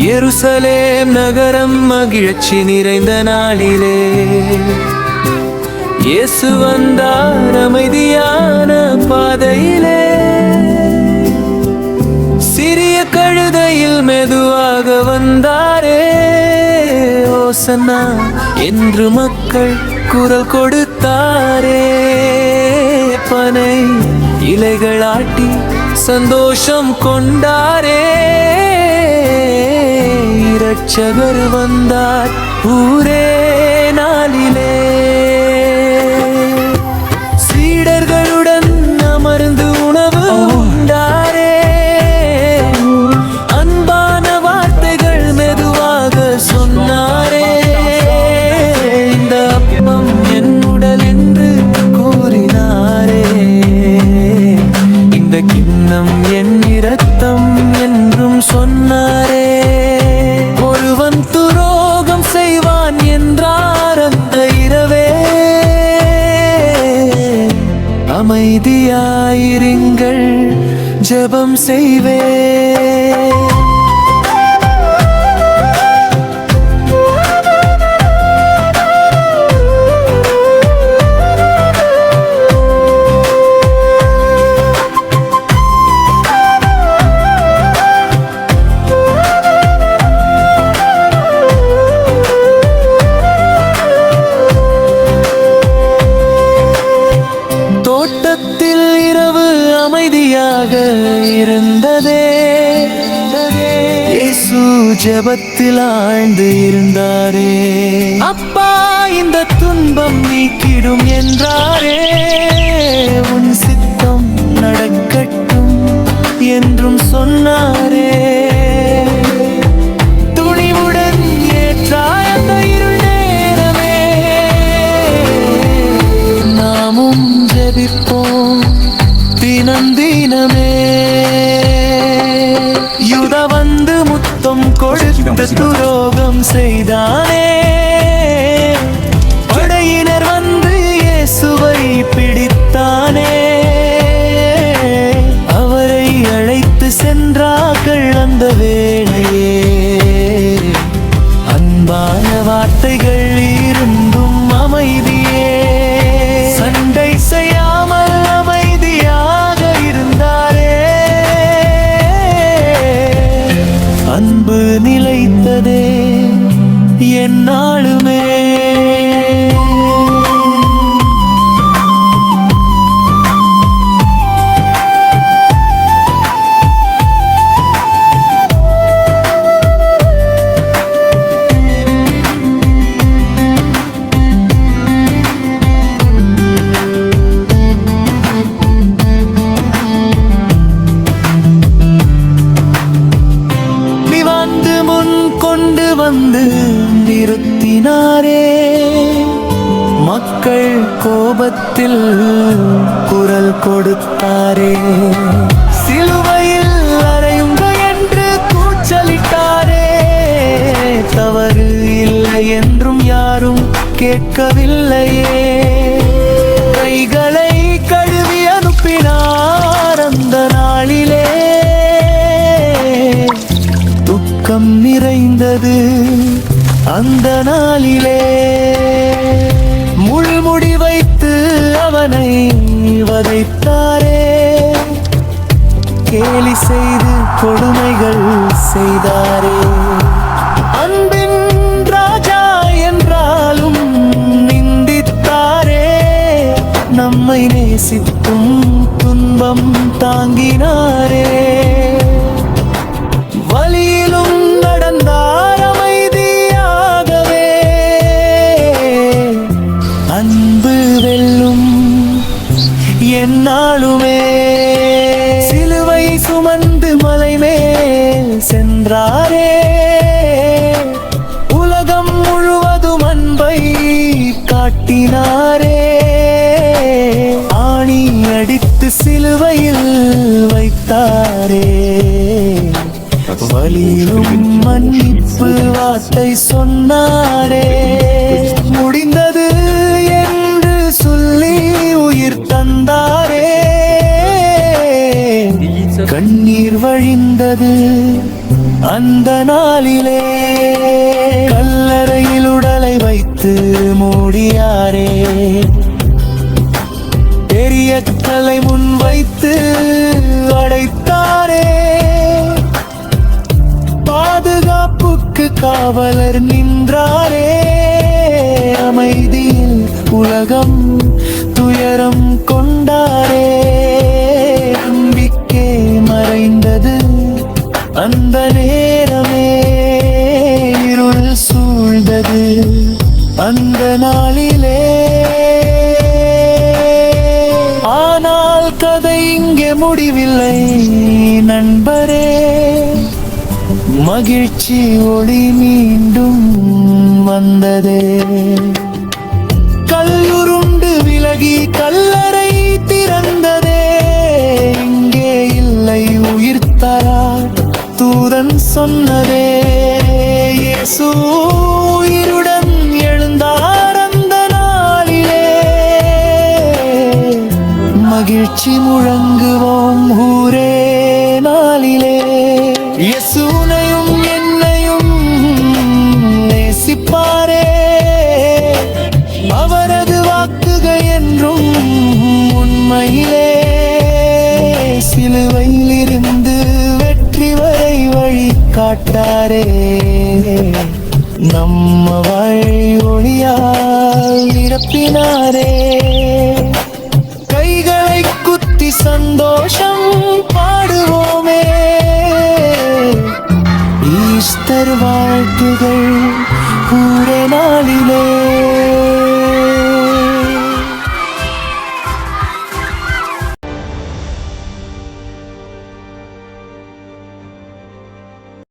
எருசலேம் நகரம் மகிழ்ச்சி நிறைந்த நாளிலே இயேசு வந்தார் அமைதியான பாதையிலே. சிறிய கழுதையில் மெதுவாக வந்தாரே, ஓசன்னா என்று மக்கள் குரல் கொடுத்தாரே. பனை இலைகளாட்டி சந்தோஷம் கொண்டாரே, இரட்சகர் வந்தார் ஊரே நாளிலே. சீடர்களுடன் அமர்ந்து உணவு உண்டாரே, அன்பான வார்த்தைகள் மெதுவாக சொன்னாரே. இந்த அப்பம் என் உடல் என்று கூறினாரே, இந்த கிண்ணம் என் இரத்தம் என்றும் சொன்னாரே. ஒருவன் துரோகம் செய்வான் என்றார் அந்த இரவே, அமைதியாயிருங்கள் ஜெபம் செய்வே. தோட்டத்தில் இரவு அமைதியாக இருந்ததே, இயேசு ஜெபத்தில் ஆழ்ந்து இருந்தாரே. அப்பா இந்த துன்பம் நீக்கிடும் என்றாரே, உன் சித்தம் நடக்கட்டும் என்றும் சொன்னாரே. துணிவுடன் ஏற்றாய் அந்த இருள் நேரமே, நாமும் ஜெபிப்போம் தினம் தினமே. யூத வந்து முத்தம் கொடுத்து துரோகம் செய்தானே, படையினர் வந்து இயேசுவை பிடித்தானே. அவரை அழைத்து சென்றார்கள் அந்த வேளையே, அன்பான வார்த்தைகள் இருந்தும் அமைதியே. சண்டை செய்யாமல் அமைதியாக இருந்தாரே, அன்பு நிலைத்ததே எந்நாளுமே. கொண்டு வந்து நிறுத்தினாரே, மக்கள் கோபத்தில் குரல் கொடுத்தாரே. சிலுவையில் அறையுங்க என்று கூச்சலிட்டாரே, தவறு இல்லை என்றும் யாரும் கேட்கவில்லையே. கைகளை கழுவி அனுப்பினார் அந்த நாளிலே, துக்கம் நிறைந்தது அந்த நாளிலே. முள்முடி வைத்து அவனை வதைத்தாரே, கேலி செய்து கொடுமைகள் செய்தாரே. அன்பின் ராஜா என்றாலும் நிந்தித்தாரே, நம்மை நேசித்தும் துன்பம் தாங்கினாரே. வழியிலும் நடந்தார் அமைதியாகவே, அன்பு வெல்லும் எந்நாளுமே. சிலுவை சுமந்து மலை மேல் சென்றாரே, உலகம் முழுவதும் அன்பை காட்டினாரே. ஆணி அடித்து சிலுவையில் வைத்தாரே, வலியிலும் மன்னிப்பு வார்த்தை சொன்னாரே. முடிந்தது என்று சொல்லி உயிர் தந்தாரே, கண்ணீர் வழிந்தது அந்த நாளிலே கல்லறையில் உடலை வைத்து மூடியாரே, பெரிய கல்லை முன் வைத்து அடைத்தாரே, பாதுகாப்புக்கு காவலர் நின்றாரே, அமைதியில் உலகம் துயரம் கொண்டாரே, நம்பிக்கை மறைந்தது அந்த நேரமே, இருள் சூழ்ந்தது அந்த நாளிலே. ஆனால் கதை இங்கே முடிவில்லை நண்பரே, மகிழ்ச்சி ஒளி மீண்டும் வந்ததே. கல்லுருண்டு விலகி கல்லறை திறந்ததே, இங்கே இல்லை உயிர்த்தரார் தூதன் சொன்னதே. இயேசு உயிருடன் எழுந்தார் அந்த நாளிலே, மகிழ்ச்சி முழங்குவோம் ஊரே நாளிலே. இயேசுனையும் என்னையும் நேசிப்பாரே, அவரது வாக்குகள் என்றும் உண்மையிலே, சிலுவையிலிருந்து வெற்றி வரை வழி காட்டாரே, நம்ம வழி ஒளியால் நிரப்பினாரே. கைகளை குத்தி சந்தோஷம் பாடுவோமே, ஈஸ்டர் வாழ்த்துகள்